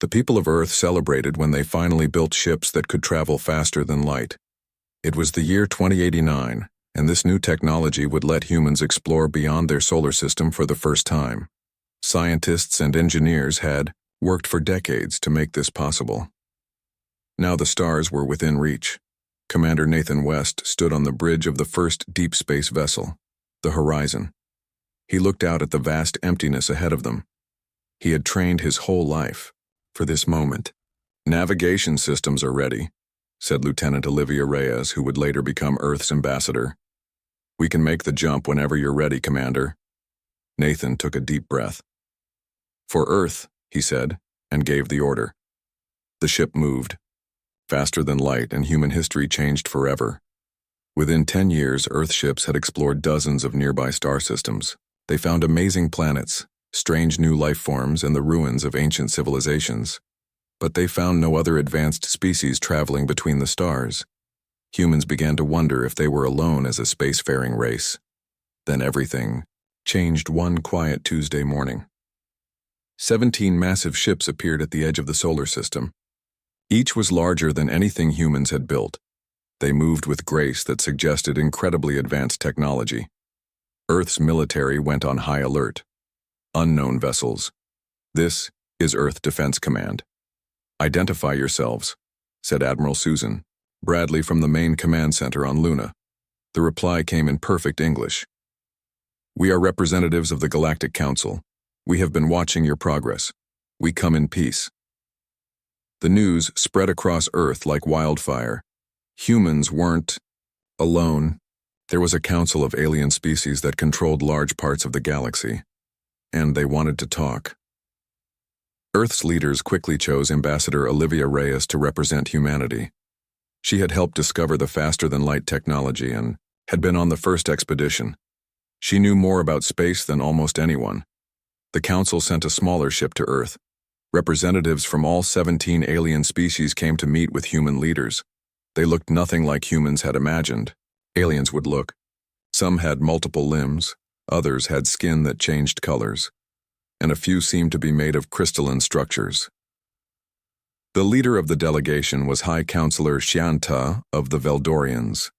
The people of Earth celebrated when they finally built ships that could travel faster than light. It was the year 2089, and this new technology would let humans explore beyond their solar system for the first time. Scientists and engineers had worked for decades to make this possible. Now the stars were within reach. Commander Nathan West stood on the bridge of the first deep space vessel, the Horizon. He looked out at the vast emptiness ahead of them. He had trained his whole life for this moment. "Navigation systems are ready," said Lieutenant Olivia Reyes, who would later become Earth's ambassador. "We can make the jump whenever you're ready, Commander." Nathan took a deep breath. "For Earth," he said, and gave the order. The ship moved. Faster than light, and human history changed forever. Within 10 years, Earth ships had explored dozens of nearby star systems. They found amazing planets, strange new life forms, and the ruins of ancient civilizations. But they found no other advanced species traveling between the stars. Humans began to wonder if they were alone as a spacefaring race. Then everything changed one quiet Tuesday morning. 17 massive ships appeared at the edge of the solar system. Each was larger than anything humans had built. They moved with grace that suggested incredibly advanced technology. Earth's military went on high alert. Unknown vessels. "This is Earth Defense Command. Identify yourselves," said Admiral Susan Bradley from the main command center on Luna. The reply came in perfect English. "We are representatives of the Galactic Council. We have been watching your progress. We come in peace." The news spread across Earth like wildfire. Humans weren't alone. There was a council of alien species that controlled large parts of the galaxy, and they wanted to talk. Earth's leaders quickly chose Ambassador Olivia Reyes to represent humanity. She had helped discover the faster-than-light technology and had been on the first expedition. She knew more about space than almost anyone. The Council sent a smaller ship to Earth. Representatives from all 17 alien species came to meet with human leaders. They looked nothing like humans had imagined aliens would look. Some had multiple limbs, others had skin that changed colors, and a few seemed to be made of crystalline structures. The leader of the delegation was High Counselor Xianta of the Veldorians.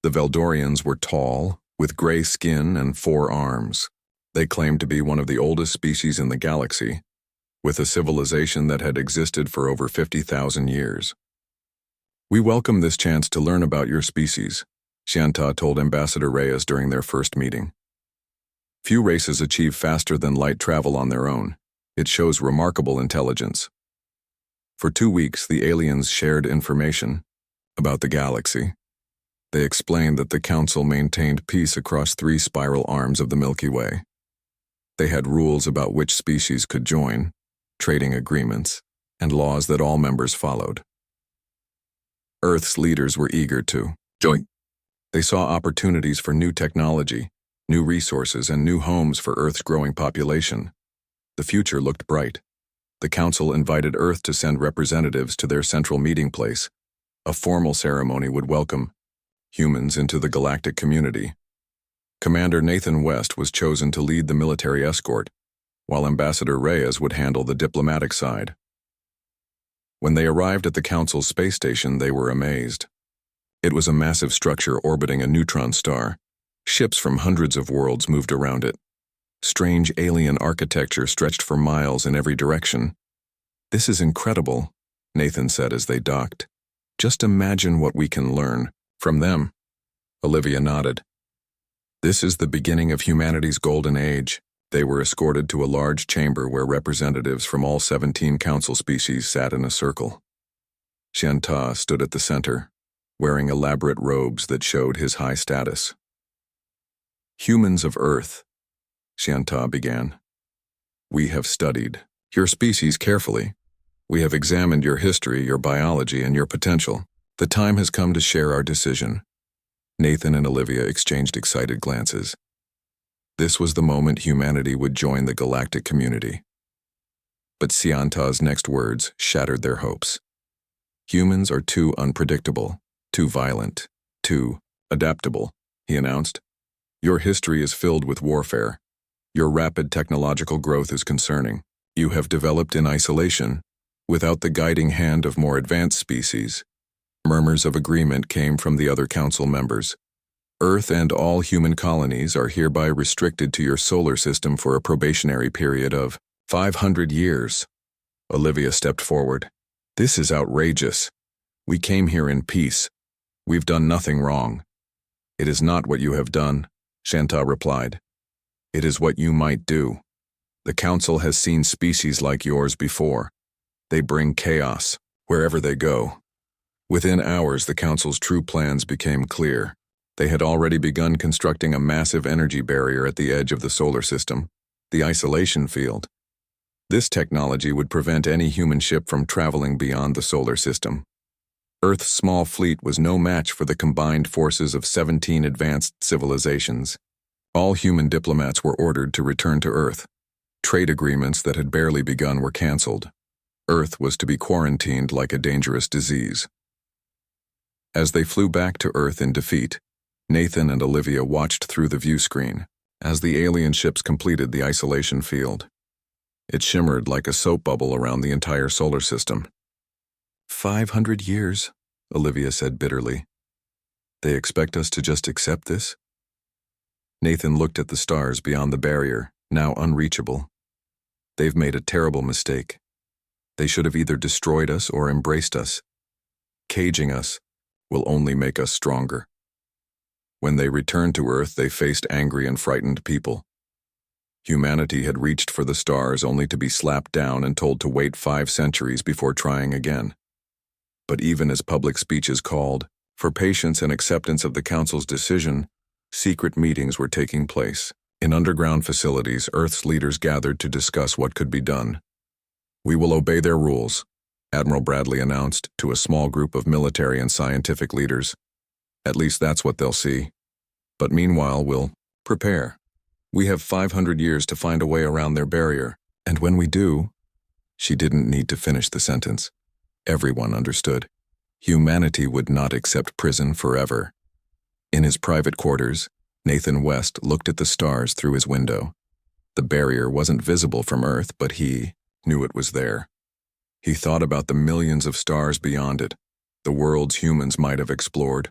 The Veldorians were tall, with gray skin and 4 arms. They claimed to be one of the oldest species in the galaxy, with a civilization that had existed for over 50,000 years. "We welcome this chance to learn about your species," Xianta told Ambassador Reyes during their first meeting. "Few races achieve faster-than-light travel on their own. It shows remarkable intelligence." For 2 weeks, the aliens shared information about the galaxy. They explained that the Council maintained peace across 3 spiral arms of the Milky Way. They had rules about which species could join, trading agreements, and laws that all members followed. Earth's leaders were eager to join. They saw opportunities for new technology, new resources, and new homes for Earth's growing population. The future looked bright. The Council invited Earth to send representatives to their central meeting place. A formal ceremony would welcome humans into the galactic community. Commander Nathan West was chosen to lead the military escort, while Ambassador Reyes would handle the diplomatic side. When they arrived at the Council's space station, they were amazed. It was a massive structure orbiting a neutron star. Ships from hundreds of worlds moved around it. Strange alien architecture stretched for miles in every direction. "This is incredible," Nathan said as they docked. "Just imagine what we can learn from them." Olivia nodded. "This is the beginning of humanity's golden age." They were escorted to a large chamber where representatives from all 17 council species sat in a circle. Xianta stood at the center, wearing elaborate robes that showed his high status. "Humans of Earth," Xianta began. "We have studied your species carefully. We have examined your history, your biology, and your potential. The time has come to share our decision." Nathan and Olivia exchanged excited glances. This was the moment humanity would join the galactic community. But Xianta's next words shattered their hopes. "Humans are too unpredictable, too violent, too adaptable," he announced. "Your history is filled with warfare. Your rapid technological growth is concerning. You have developed in isolation, Without the guiding hand of more advanced species, murmurs of agreement came from the other council members. Earth and all human colonies are hereby restricted to your solar system for a probationary period of 500 years. Olivia stepped forward. This is outrageous. We came here in peace. We've done nothing wrong. It is not what you have done, Shanta replied. It is what you might do. The council has seen species like yours before. They bring chaos wherever they go. Within hours, the council's true plans became clear. They had already begun constructing a massive energy barrier at the edge of the solar system, the isolation field. This technology would prevent any human ship from traveling beyond the solar system. Earth's small fleet was no match for the combined forces of 17 advanced civilizations. All human diplomats were ordered to return to Earth. Trade agreements that had barely begun were canceled. Earth was to be quarantined like a dangerous disease. As they flew back to Earth in defeat, Nathan and Olivia watched through the view screen as the alien ships completed the isolation field. It shimmered like a soap bubble around the entire solar system. 500 years, Olivia said bitterly. They expect us to just accept this? Nathan looked at the stars beyond the barrier, now unreachable. They've made a terrible mistake. They should have either destroyed us or embraced us. Caging us will only make us stronger. When they returned to Earth, they faced angry and frightened people. Humanity had reached for the stars only to be slapped down and told to wait 5 centuries before trying again. But even as public speeches called for patience and acceptance of the Council's decision, secret meetings were taking place. In underground facilities, Earth's leaders gathered to discuss what could be done. We will obey their rules, Admiral Bradley announced to a small group of military and scientific leaders. At least that's what they'll see. But meanwhile, we'll prepare. We have 500 years to find a way around their barrier, and when we do... She didn't need to finish the sentence. Everyone understood. Humanity would not accept prison forever. In his private quarters, Nathan West looked at the stars through his window. The barrier wasn't visible from Earth, but he knew it was there. He thought about the millions of stars beyond it, the worlds humans might have explored.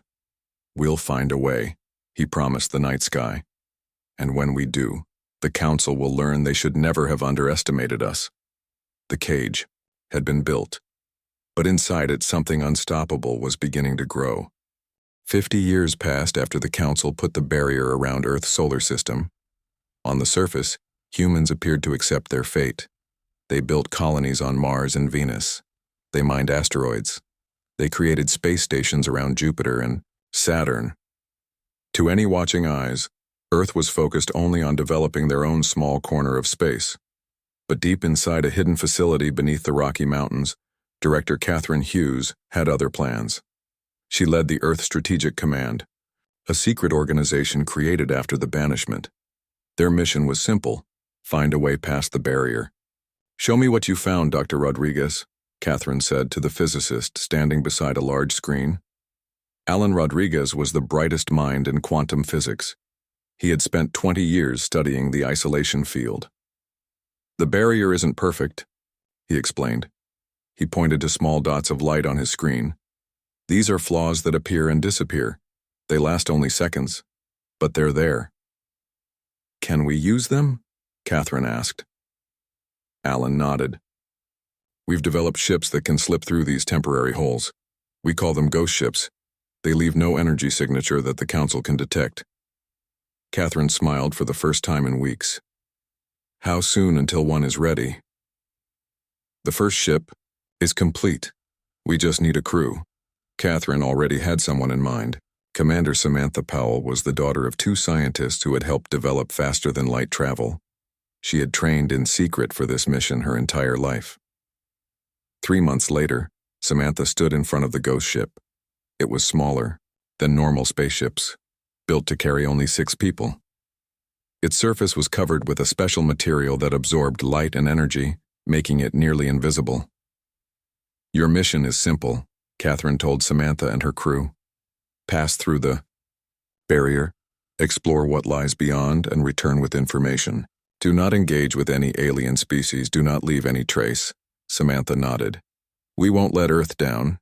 We'll find a way, he promised the night sky. And when we do, the Council will learn they should never have underestimated us. The cage had been built, but inside it something unstoppable was beginning to grow. 50 years passed after the Council put the barrier around Earth's solar system. On the surface, humans appeared to accept their fate. They built colonies on Mars and Venus. They mined asteroids. They created space stations around Jupiter and Saturn. To any watching eyes, Earth was focused only on developing their own small corner of space. But deep inside a hidden facility beneath the Rocky Mountains, Director Catherine Hughes had other plans. She led the Earth Strategic Command, a secret organization created after the banishment. Their mission was simple: find a way past the barrier. Show me what you found, Dr. Rodriguez, Catherine said to the physicist standing beside a large screen. Alan Rodriguez was the brightest mind in quantum physics. He had spent 20 years studying the isolation field. The barrier isn't perfect, he explained. He pointed to small dots of light on his screen. These are flaws that appear and disappear. They last only seconds, but they're there. Can we use them? Catherine asked. Alan nodded. We've developed ships that can slip through these temporary holes. We call them ghost ships. They leave no energy signature that the Council can detect. Catherine smiled for the first time in weeks. How soon until one is ready? The first ship is complete. We just need a crew. Catherine already had someone in mind. Commander Samantha Powell was the daughter of 2 scientists who had helped develop faster-than-light travel. She had trained in secret for this mission her entire life. 3 months later, Samantha stood in front of the ghost ship. It was smaller than normal spaceships, built to carry only 6 people. Its surface was covered with a special material that absorbed light and energy, making it nearly invisible. Your mission is simple, Catherine told Samantha and her crew. Pass through the barrier, explore what lies beyond, and return with information. Do not engage with any alien species, do not leave any trace. Samantha nodded. We won't let Earth down.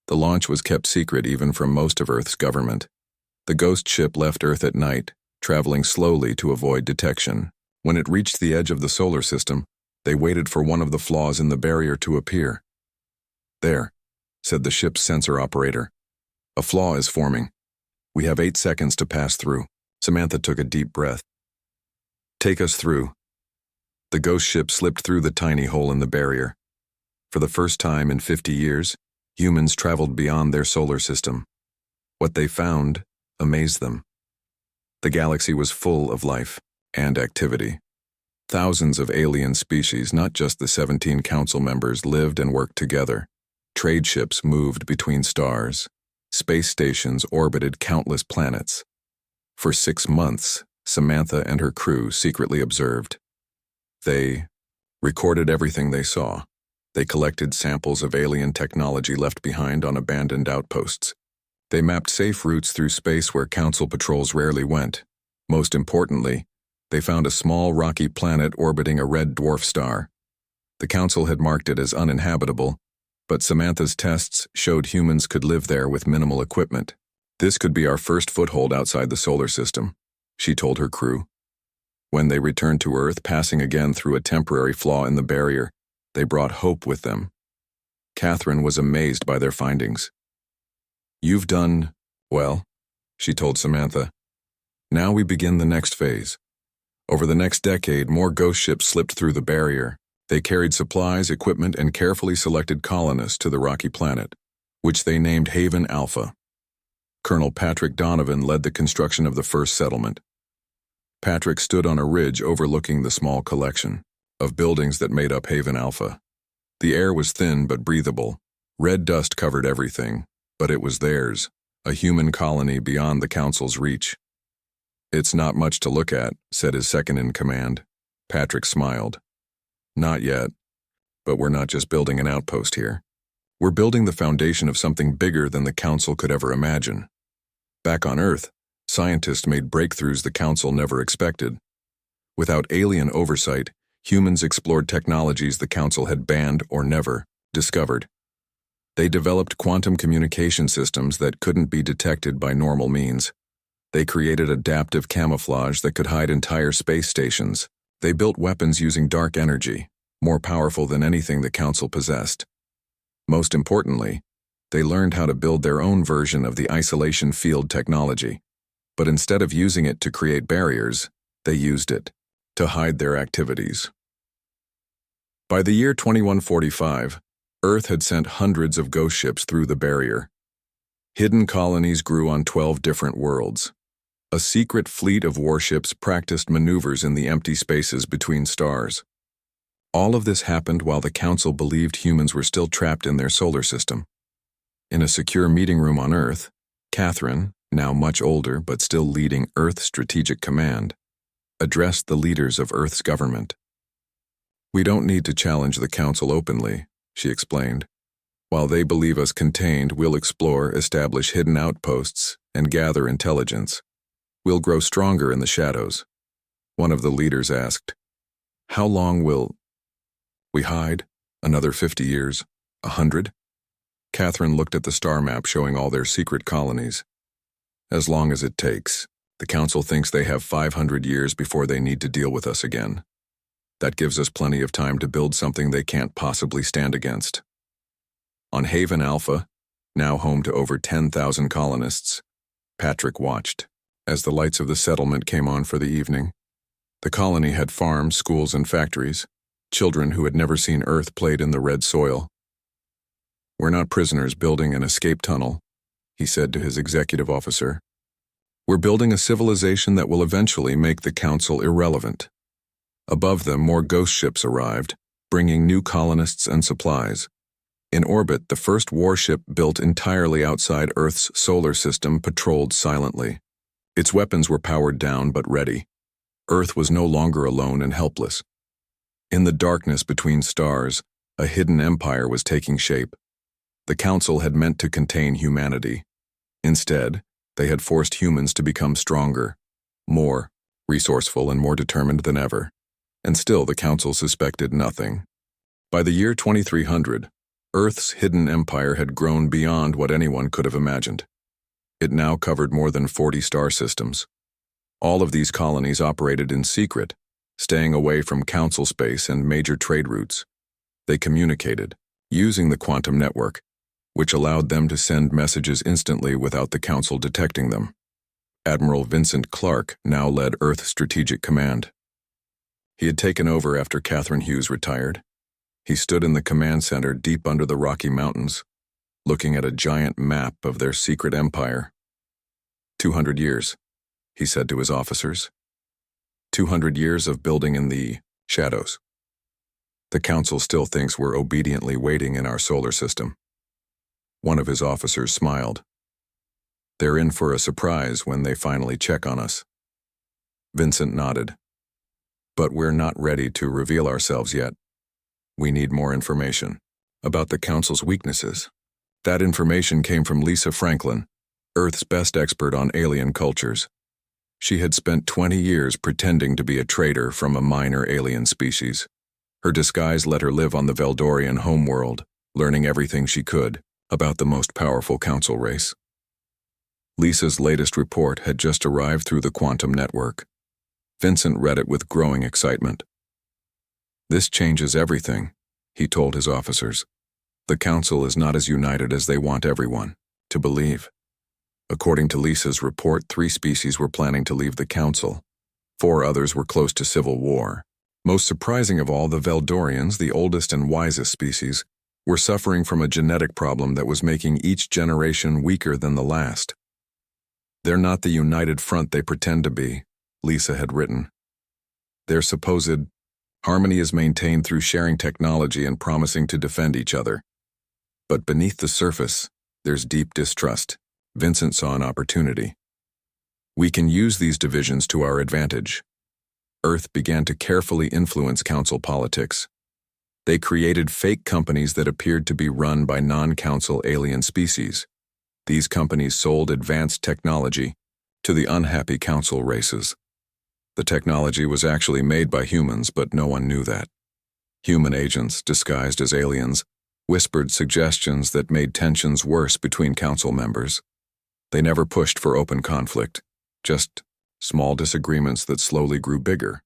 The launch was kept secret even from most of Earth's government. The ghost ship left Earth at night, traveling slowly to avoid detection. When it reached the edge of the solar system, they waited for one of the flaws in the barrier to appear. "There," said the ship's sensor operator. "A flaw is forming. We have 8 seconds to pass through." Samantha took a deep breath. "Take us through." The ghost ship slipped through the tiny hole in the barrier. For the first time in 50 years, humans traveled beyond their solar system. What they found amazed them. The galaxy was full of life and activity. Thousands of alien species, not just the 17 council members, lived and worked together. Trade ships moved between stars. Space stations orbited countless planets. For 6 months, Samantha and her crew secretly observed. They recorded everything they saw. They collected samples of alien technology left behind on abandoned outposts. They mapped safe routes through space where council patrols rarely went. Most importantly, they found a small rocky planet orbiting a red dwarf star. The council had marked it as uninhabitable, but Samantha's tests showed humans could live there with minimal equipment. "This could be our first foothold outside the solar system," she told her crew. When they returned to Earth, passing again through a temporary flaw in the barrier, they brought hope with them. Catherine was amazed by their findings. "You've done well," she told Samantha. "Now we begin the next phase." Over the next decade, more ghost ships slipped through the barrier. They carried supplies, equipment, and carefully selected colonists to the rocky planet, which they named Haven Alpha. Colonel Patrick Donovan led the construction of the first settlement. Patrick stood on a ridge overlooking the small collection of buildings that made up Haven Alpha. The air was thin but breathable. Red dust covered everything, but it was theirs, a human colony beyond the council's reach. "It's not much to look at," said his second-in-command. Patrick smiled. "Not yet, but we're not just building an outpost here. We're building the foundation of something bigger than the council could ever imagine." Back on Earth, scientists made breakthroughs the council never expected. Without alien oversight, humans explored technologies the council had banned or never discovered. They developed quantum communication systems that couldn't be detected by normal means. They created adaptive camouflage that could hide entire space stations. They built weapons using dark energy, more powerful than anything the council possessed. Most importantly, they learned how to build their own version of the isolation field technology. But instead of using it to create barriers, they used it to hide their activities. By the year 2145, Earth had sent hundreds of ghost ships through the barrier. Hidden colonies grew on 12 different worlds. A secret fleet of warships practiced maneuvers in the empty spaces between stars. All of this happened while the council believed humans were still trapped in their solar system. In a secure meeting room on Earth, Catherine, now much older but still leading Earth Strategic Command, addressed the leaders of Earth's government. "We don't need to challenge the council openly," she explained. "While they believe us contained, we'll explore, establish hidden outposts, and gather intelligence. We'll grow stronger in the shadows." One of the leaders asked, "How long will we hide? Another 50 years? 100? Catherine looked at the star map showing all their secret colonies. "As long as it takes. The council thinks they have 500 years before they need to deal with us again. That gives us plenty of time to build something they can't possibly stand against." On Haven Alpha, now home to over 10,000 colonists, Patrick watched as the lights of the settlement came on for the evening. The colony had farms, schools, and factories. Children who had never seen Earth played in the red soil. "We're not prisoners building an escape tunnel," he said to his executive officer. "We're building a civilization that will eventually make the council irrelevant." Above them, more ghost ships arrived, bringing new colonists and supplies. In orbit, the first warship built entirely outside Earth's solar system patrolled silently. Its weapons were powered down but ready. Earth was no longer alone and helpless. In the darkness between stars, a hidden empire was taking shape. The council had meant to contain humanity. Instead, they had forced humans to become stronger, more resourceful, and more determined than ever. And still the council suspected nothing. By the year 2300, Earth's hidden empire had grown beyond what anyone could have imagined. It now covered more than 40 star systems. All of these colonies operated in secret, staying away from council space and major trade routes. They communicated, using the quantum network, which allowed them to send messages instantly without the council detecting them. Admiral Vincent Clark now led Earth Strategic Command. He had taken over after Catherine Hughes retired. He stood in the command center deep under the Rocky Mountains, looking at a giant map of their secret empire. 200 years, he said to his officers. 200 years of building in the shadows. The council still thinks we're obediently waiting in our solar system. One of his officers smiled. They're in for a surprise when they finally check on us. Vincent nodded. But we're not ready to reveal ourselves yet. We need more information about the council's weaknesses. That information came from Lisa Franklin, Earth's best expert on alien cultures. She had spent 20 years pretending to be a trader from a minor alien species. Her disguise let her live on the Veldorian homeworld, learning everything she could about the most powerful council race. Lisa's latest report had just arrived through the quantum network. Vincent read it with growing excitement. This changes everything, he told his officers. The council is not as united as they want everyone to believe. According to Lisa's report, 3 species were planning to leave the council. 4 others were close to civil war. Most surprising of all, the Veldorians, the oldest and wisest species, were suffering from a genetic problem that was making each generation weaker than the last. They're not the united front they pretend to be, Lisa had written. Their supposed harmony is maintained through sharing technology and promising to defend each other. But beneath the surface, there's deep distrust. Vincent saw an opportunity. We can use these divisions to our advantage. Earth began to carefully influence council politics. They created fake companies that appeared to be run by non-council alien species. These companies sold advanced technology to the unhappy council races. The technology was actually made by humans, but no one knew that. Human agents, disguised as aliens, whispered suggestions that made tensions worse between council members. They never pushed for open conflict, just small disagreements that slowly grew bigger.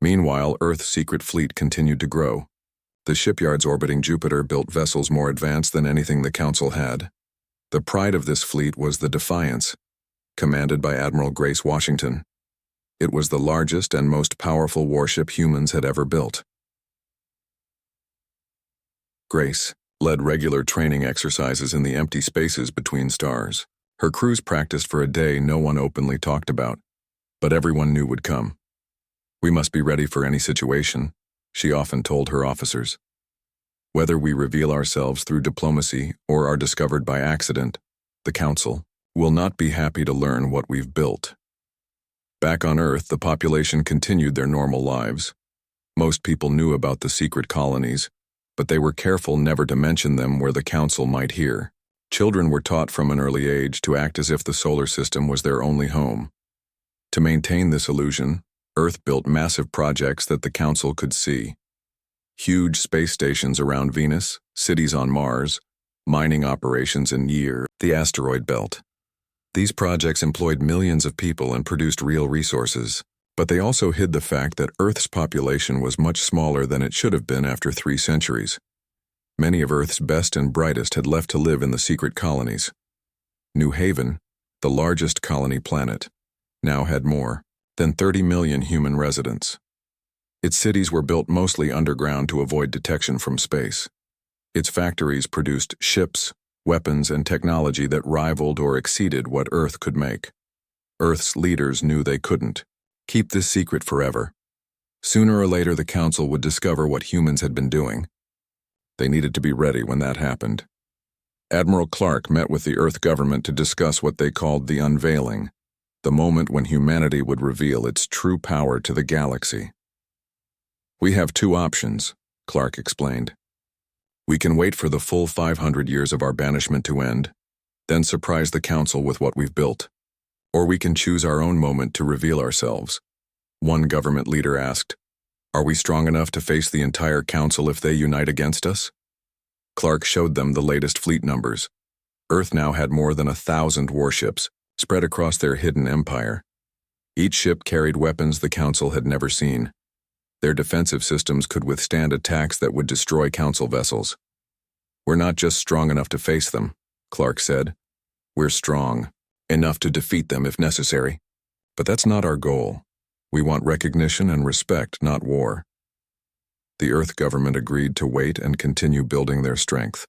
Meanwhile, Earth's secret fleet continued to grow. The shipyards orbiting Jupiter built vessels more advanced than anything the council had. The pride of this fleet was the Defiance, commanded by Admiral Grace Washington. It was the largest and most powerful warship humans had ever built. Grace led regular training exercises in the empty spaces between stars. Her crews practiced for a day no one openly talked about, but everyone knew would come. We must be ready for any situation, she often told her officers. Whether we reveal ourselves through diplomacy or are discovered by accident, the council will not be happy to learn what we've built. Back on Earth, the population continued their normal lives. Most people knew about the secret colonies, but they were careful never to mention them where the council might hear. Children were taught from an early age to act as if the solar system was their only home. To maintain this illusion, Earth built massive projects that the council could see. Huge space stations around Venus, cities on Mars, mining operations in the asteroid belt. These projects employed millions of people and produced real resources, but they also hid the fact that Earth's population was much smaller than it should have been after 3 centuries. Many of Earth's best and brightest had left to live in the secret colonies. New Haven, the largest colony planet, now had more than 30 million human residents. Its cities were built mostly underground to avoid detection from space. Its factories produced ships, weapons, and technology that rivaled or exceeded what Earth could make. Earth's leaders knew they couldn't keep this secret forever. Sooner or later, the council would discover what humans had been doing. They needed to be ready when that happened. Admiral Clark met with the Earth government to discuss what they called the unveiling, the moment when humanity would reveal its true power to the galaxy. We have 2 options, Clark explained. We can wait for the full 500 years of our banishment to end, then surprise the council with what we've built. Or we can choose our own moment to reveal ourselves. One government leader asked, "Are we strong enough to face the entire council if they unite against us?" Clark showed them the latest fleet numbers. Earth now had more than 1,000 warships, spread across their hidden empire. Each ship carried weapons the Council had never seen. Their defensive systems could withstand attacks that would destroy Council vessels. "We're not just strong enough to face them," Clark said. "We're strong enough to defeat them if necessary. But that's not our goal. We want recognition and respect, not war." The Earth government agreed to wait and continue building their strength,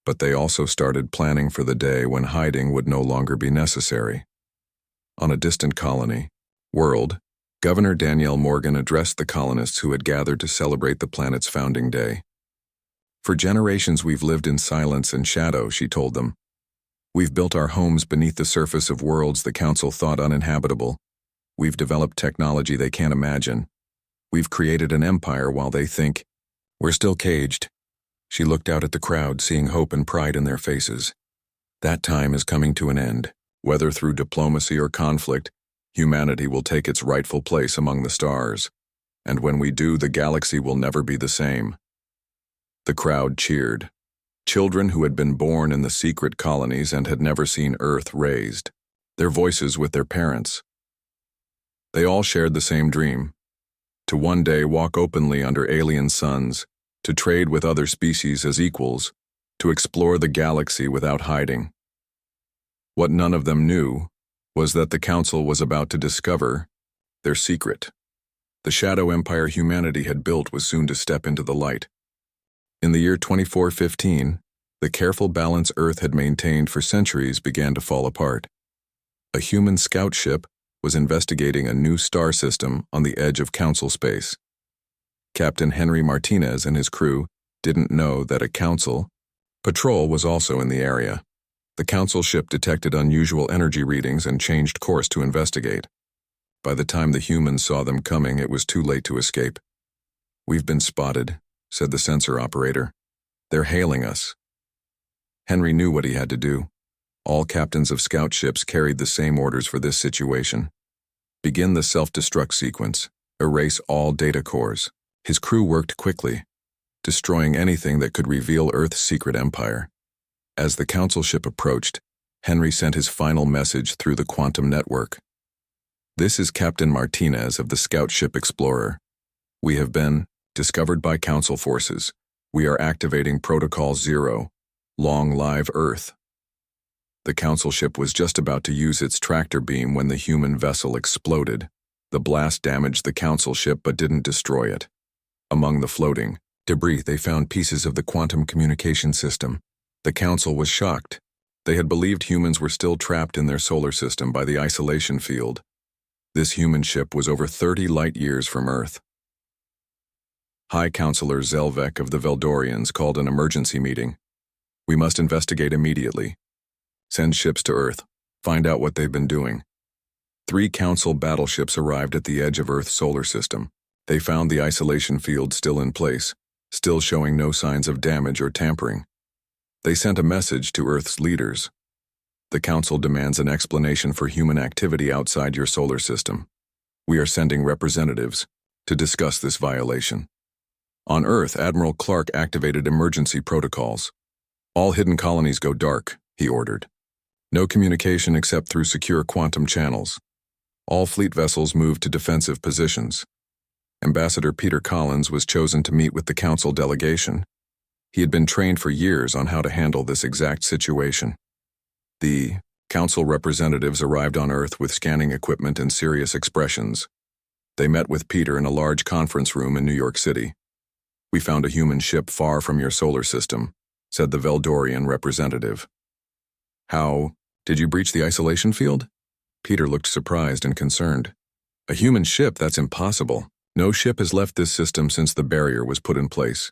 but they also started planning for the day when hiding would no longer be necessary. On a distant colony, World, Governor Danielle Morgan addressed the colonists who had gathered to celebrate the planet's founding day. "For generations we've lived in silence and shadow," she told them. "We've built our homes beneath the surface of worlds the Council thought uninhabitable. We've developed technology they can't imagine. We've created an empire while they think we're still caged." She looked out at the crowd, seeing hope and pride in their faces. "That time is coming to an end. Whether through diplomacy or conflict, humanity will take its rightful place among the stars. And when we do, the galaxy will never be the same." The crowd cheered. Children who had been born in the secret colonies and had never seen Earth raised their voices with their parents. They all shared the same dream: to one day walk openly under alien suns, to trade with other species as equals, to explore the galaxy without hiding. What none of them knew was that the Council was about to discover their secret. The shadow empire humanity had built was soon to step into the light. In the year 2415, the careful balance Earth had maintained for centuries began to fall apart. A human scout ship was investigating a new star system on the edge of Council space. Captain Henry Martinez and his crew didn't know that a Council patrol was also in the area. The Council ship detected unusual energy readings and changed course to investigate. By the time the humans saw them coming, it was too late to escape. "We've been spotted," said the sensor operator. "They're hailing us." Henry knew what he had to do. All captains of scout ships carried the same orders for this situation. Begin the self-destruct sequence. Erase all data cores. His crew worked quickly, destroying anything that could reveal Earth's secret empire. As the Council ship approached, Henry sent his final message through the quantum network. "This is Captain Martinez of the scout ship Explorer. We have been discovered by Council forces. We are activating Protocol 0. Long live Earth." The Council ship was just about to use its tractor beam when the human vessel exploded. The blast damaged the Council ship but didn't destroy it. Among the floating debris, they found pieces of the quantum communication system. The Council was shocked. They had believed humans were still trapped in their solar system by the isolation field. This human ship was over 30 light-years from Earth. High Counselor Zelvek of the Veldorians called an emergency meeting. "We must investigate immediately. Send ships to Earth. Find out what they've been doing." 3 Council battleships arrived at the edge of Earth's solar system. They found the isolation field still in place, still showing no signs of damage or tampering. They sent a message to Earth's leaders. "The Council demands an explanation for human activity outside your solar system. We are sending representatives to discuss this violation." On Earth, Admiral Clark activated emergency protocols. "All hidden colonies go dark," he ordered. "No communication except through secure quantum channels. All fleet vessels moved to defensive positions." Ambassador Peter Collins was chosen to meet with the Council delegation. He had been trained for years on how to handle this exact situation. The Council representatives arrived on Earth with scanning equipment and serious expressions. They met with Peter in a large conference room in New York City. "We found a human ship far from your solar system," said the Veldorian representative. "How did you breach the isolation field?" Peter looked surprised and concerned. "A human ship? That's impossible. No ship has left this system since the barrier was put in place.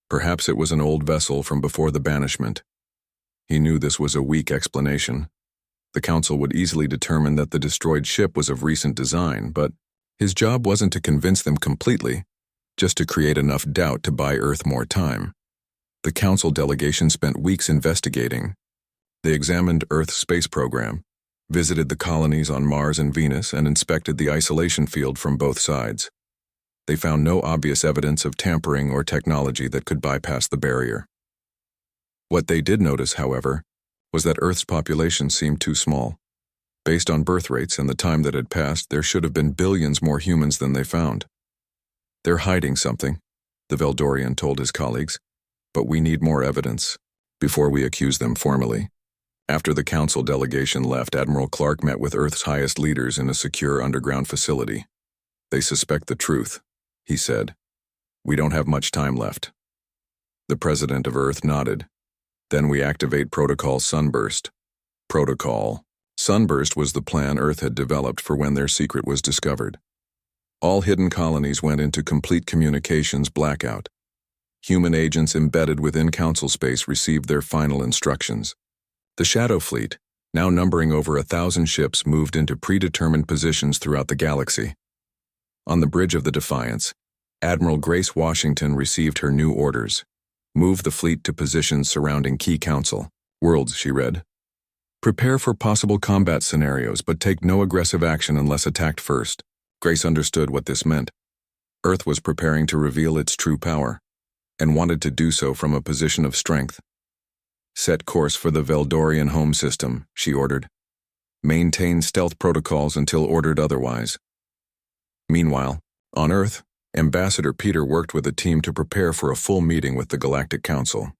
Perhaps it was an old vessel from before the banishment." He knew this was a weak explanation. The Council would easily determine that the destroyed ship was of recent design, but his job wasn't to convince them completely, just to create enough doubt to buy Earth more time. The Council delegation spent weeks investigating. They examined Earth's space program, visited the colonies on Mars and Venus, and inspected the isolation field from both sides. They found no obvious evidence of tampering or technology that could bypass the barrier. What they did notice, however, was that Earth's population seemed too small. Based on birth rates and the time that had passed, there should have been billions more humans than they found. "They're hiding something," the Veldorian told his colleagues, "but we need more evidence before we accuse them formally." After the council delegation left, Admiral Clark met with Earth's highest leaders in a secure underground facility. "They suspect the truth," he said. "We don't have much time left." The president of Earth nodded. "Then we activate Protocol Sunburst." Protocol Sunburst was the plan Earth had developed for when their secret was discovered. All hidden colonies went into complete communications blackout. Human agents embedded within council space received their final instructions. The Shadow Fleet, now numbering over 1,000 ships, moved into predetermined positions throughout the galaxy. On the bridge of the Defiance, Admiral Grace Washington received her new orders. "Move the fleet to positions surrounding key council worlds," she read. "Prepare for possible combat scenarios, but take no aggressive action unless attacked first." Grace understood what this meant. Earth was preparing to reveal its true power, and wanted to do so from a position of strength. "Set course for the Veldorian home system," she ordered. "Maintain stealth protocols until ordered otherwise." Meanwhile, on Earth, Ambassador Peter worked with a team to prepare for a full meeting with the Galactic Council.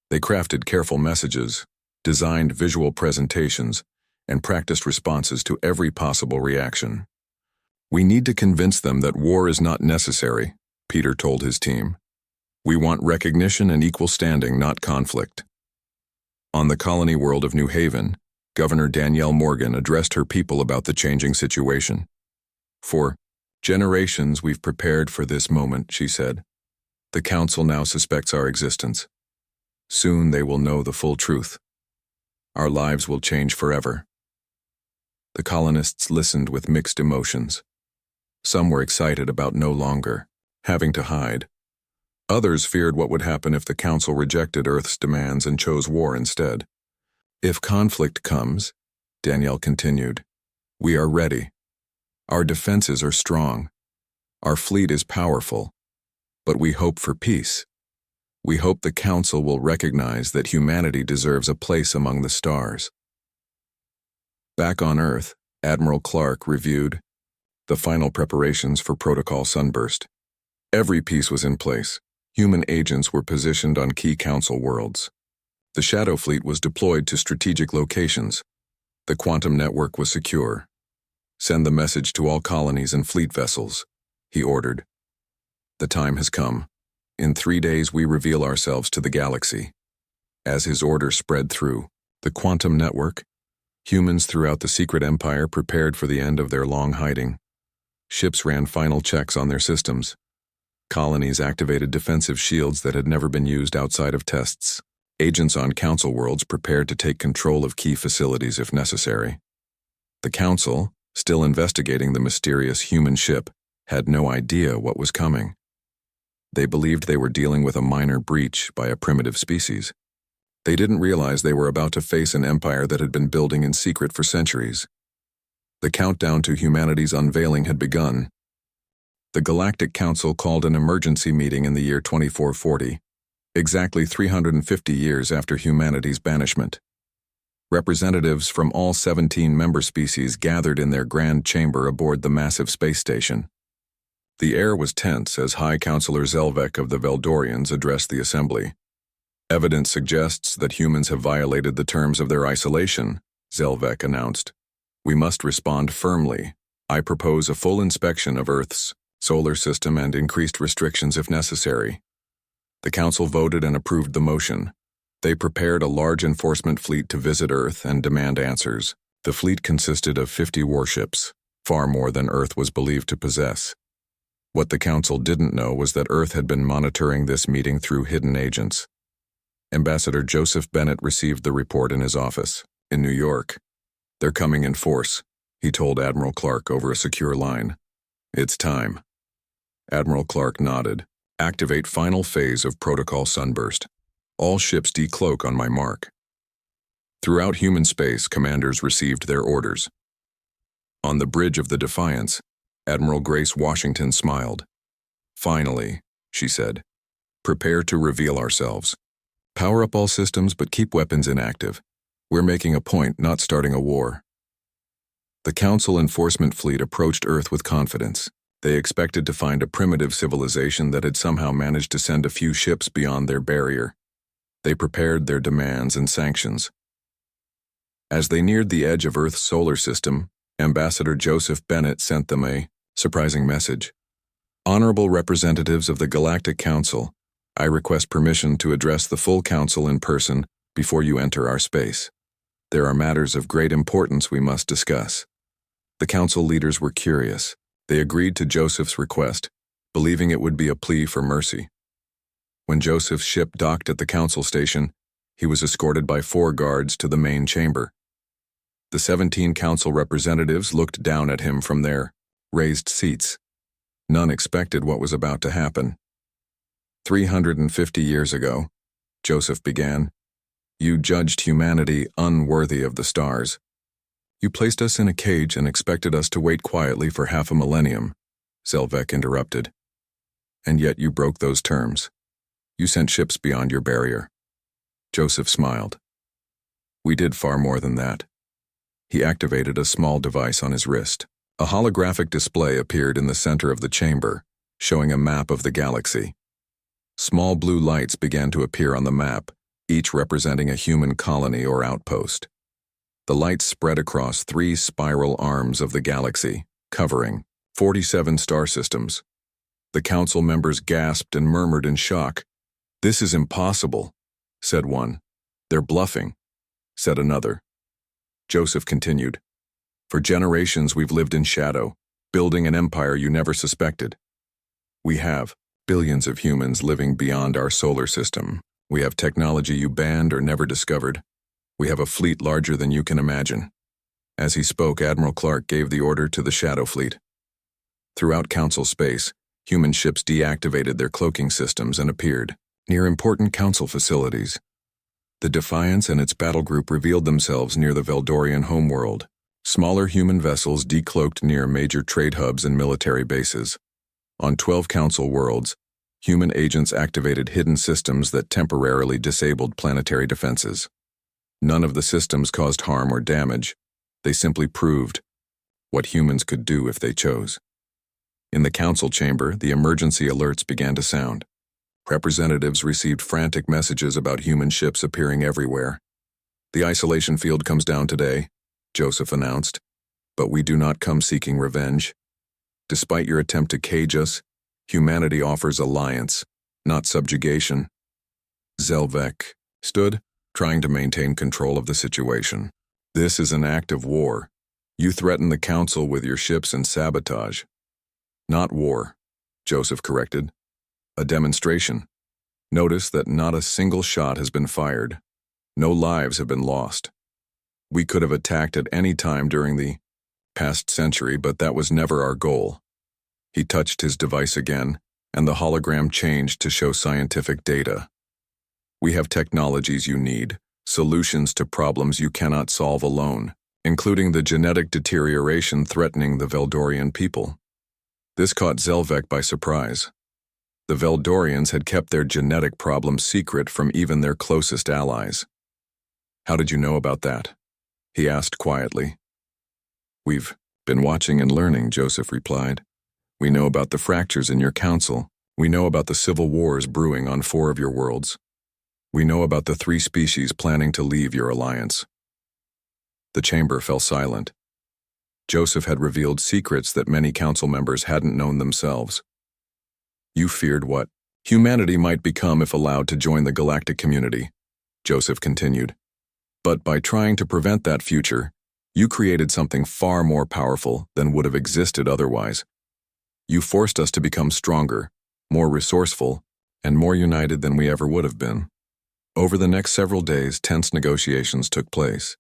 They crafted careful messages, designed visual presentations, and practiced responses to every possible reaction. "We need to convince them that war is not necessary," Peter told his team. "We want recognition and equal standing, not conflict." On the colony world of New Haven, Governor Danielle Morgan addressed her people about the changing situation. "For generations we've prepared for this moment," she said. "The council now suspects our existence. Soon they will know the full truth. Our lives will change forever." The colonists listened with mixed emotions. Some were excited about no longer having to hide. Others feared what would happen if the council rejected Earth's demands and chose war instead. "If conflict comes," Danielle continued, "we are ready. Our defenses are strong. Our fleet is powerful. But we hope for peace. We hope the council will recognize that humanity deserves a place among the stars." Back on Earth, Admiral Clark reviewed the final preparations for Protocol Sunburst. Every piece was in place. Human agents were positioned on key council worlds. The Shadow Fleet was deployed to strategic locations. The quantum network was secure. "Send the message to all colonies and fleet vessels," he ordered. "The time has come. In 3 days we reveal ourselves to the galaxy." As his order spread through the quantum network, humans throughout the secret empire prepared for the end of their long hiding. Ships ran final checks on their systems. Colonies activated defensive shields that had never been used outside of tests. Agents on council worlds prepared to take control of key facilities if necessary. The council, still investigating the mysterious human ship, had no idea what was coming. They believed they were dealing with a minor breach by a primitive species. They didn't realize they were about to face an empire that had been building in secret for centuries. The countdown to humanity's unveiling had begun. The Galactic Council called an emergency meeting in the year 2440, exactly 350 years after humanity's banishment. Representatives from all 17 member species gathered in their grand chamber aboard the massive space station. The air was tense as High Counselor Zelvek of the Veldorians addressed the assembly. "Evidence suggests that humans have violated the terms of their isolation," Zelvek announced. "We must respond firmly. I propose a full inspection of Earth's solar system and increased restrictions if necessary." The council voted and approved the motion. They prepared a large enforcement fleet to visit Earth and demand answers. The fleet consisted of 50 warships, far more than Earth was believed to possess. What the council didn't know was that Earth had been monitoring this meeting through hidden agents. Ambassador Joseph Bennett received the report in his office, in New York. "They're coming in force," he told Admiral Clark over a secure line. "It's time." Admiral Clark nodded. "Activate final phase of Protocol Sunburst. All ships decloak on my mark." Throughout human space, commanders received their orders. On the bridge of the Defiance, Admiral Grace Washington smiled. "Finally," she said. "Prepare to reveal ourselves." Power up all systems but keep weapons inactive. We're making a point, not starting a war. The Council enforcement fleet approached Earth with confidence. They expected to find a primitive civilization that had somehow managed to send a few ships beyond their barrier. They prepared their demands and sanctions. As they neared the edge of Earth's solar system, Ambassador Joseph Bennett sent them a surprising message. Honorable representatives of the Galactic Council, I request permission to address the full Council in person before you enter our space. There are matters of great importance we must discuss. The Council leaders were curious. They agreed to Joseph's request, believing it would be a plea for mercy. When Joseph's ship docked at the Council station, he was escorted by 4 guards to the main chamber. The 17 Council representatives looked down at him from their raised seats. None expected what was about to happen. 350 years ago, Joseph began, you judged humanity unworthy of the stars. You placed us in a cage and expected us to wait quietly for half a millennium, Zelvek interrupted. And yet you broke those terms. You sent ships beyond your barrier. Joseph smiled. We did far more than that. He activated a small device on his wrist. A holographic display appeared in the center of the chamber, showing a map of the galaxy. Small blue lights began to appear on the map, each representing a human colony or outpost. The lights spread across 3 spiral arms of the galaxy, covering 47 star systems. The Council members gasped and murmured in shock. This is impossible, said one. They're bluffing, said another. Joseph continued. For generations we've lived in shadow, building an empire you never suspected. We have billions of humans living beyond our solar system. We have technology you banned or never discovered. We have a fleet larger than you can imagine. As he spoke, Admiral Clark gave the order to the Shadow Fleet. Throughout Council space, human ships deactivated their cloaking systems and appeared near important Council facilities. The Defiance and its battle group revealed themselves near the Veldorian homeworld. Smaller human vessels decloaked near major trade hubs and military bases. On 12 Council worlds, human agents activated hidden systems that temporarily disabled planetary defenses. None of the systems caused harm or damage. They simply proved what humans could do if they chose. In the Council chamber, the emergency alerts began to sound. Representatives received frantic messages about human ships appearing everywhere. The isolation field comes down today, Joseph announced, but we do not come seeking revenge. Despite your attempt to cage us, humanity offers alliance, not subjugation. Zelvek stood, trying to maintain control of the situation. This is an act of war. You threaten the Council with your ships and sabotage. Not war, Joseph corrected. A demonstration. Notice that not a single shot has been fired. No lives have been lost. We could have attacked at any time during the past century, but that was never our goal. He touched his device again, and the hologram changed to show scientific data. We have technologies you need, solutions to problems you cannot solve alone, including the genetic deterioration threatening the Veldorian people. This caught Zelvek by surprise. The Veldorians had kept their genetic problems secret from even their closest allies. How did you know about that? He asked quietly. We've been watching and learning, Joseph replied. We know about the fractures in your council. We know about the civil wars brewing on 4 of your worlds. We know about the 3 species planning to leave your alliance. The chamber fell silent. Joseph had revealed secrets that many council members hadn't known themselves. You feared what humanity might become if allowed to join the galactic community, Joseph continued. But by trying to prevent that future, you created something far more powerful than would have existed otherwise. You forced us to become stronger, more resourceful, and more united than we ever would have been. Over the next several days, tense negotiations took place.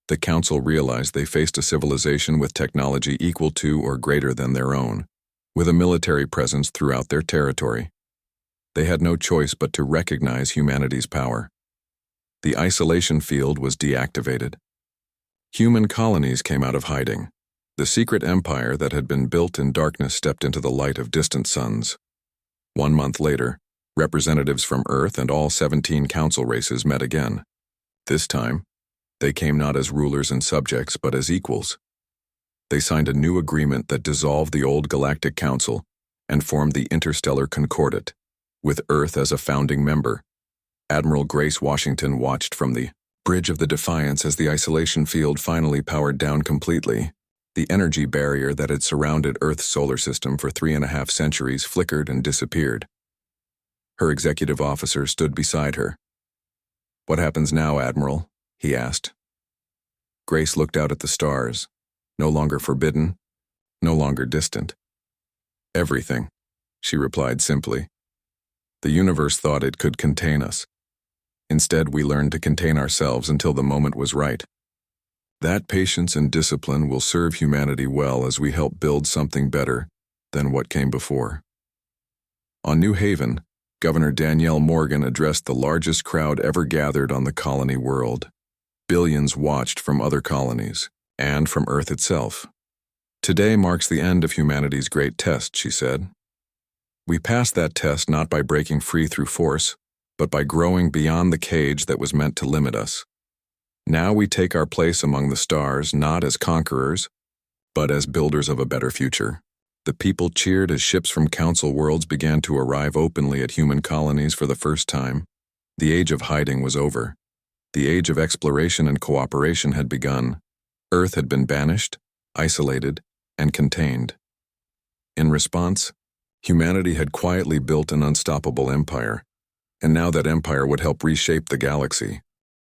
The Council realized they faced a civilization with technology equal to or greater than their own, with a military presence throughout their territory. They had no choice but to recognize humanity's power. The isolation field was deactivated. Human colonies came out of hiding. The secret empire that had been built in darkness stepped into the light of distant suns. 1 month later, Representatives from Earth and all 17 council races met again. This time, they came not as rulers and subjects, but as equals. They signed a new agreement that dissolved the old Galactic Council and formed the Interstellar Concordat, with Earth as a founding member. Admiral Grace Washington watched from the bridge of the Defiance as the isolation field finally powered down completely. The energy barrier that had surrounded Earth's solar system for 3.5 centuries flickered and disappeared. Her executive officer stood beside her. "What happens now, Admiral?" he asked. Grace looked out at the stars, no longer forbidden, no longer distant. "Everything," she replied simply. "The universe thought it could contain us. Instead, we learned to contain ourselves until the moment was right. That patience and discipline will serve humanity well as we help build something better than what came before." On New Haven, Governor Danielle Morgan addressed the largest crowd ever gathered on the colony world. Billions watched from other colonies, and from Earth itself. "Today marks the end of humanity's great test," she said. "We passed that test not by breaking free through force, but by growing beyond the cage that was meant to limit us. Now we take our place among the stars, not as conquerors, but as builders of a better future." The people cheered as ships from council worlds began to arrive openly at human colonies for the first time. The age of hiding was over. The age of exploration and cooperation had begun. Earth had been banished, isolated, and contained. In response, humanity had quietly built an unstoppable empire, and now that empire would help reshape the galaxy.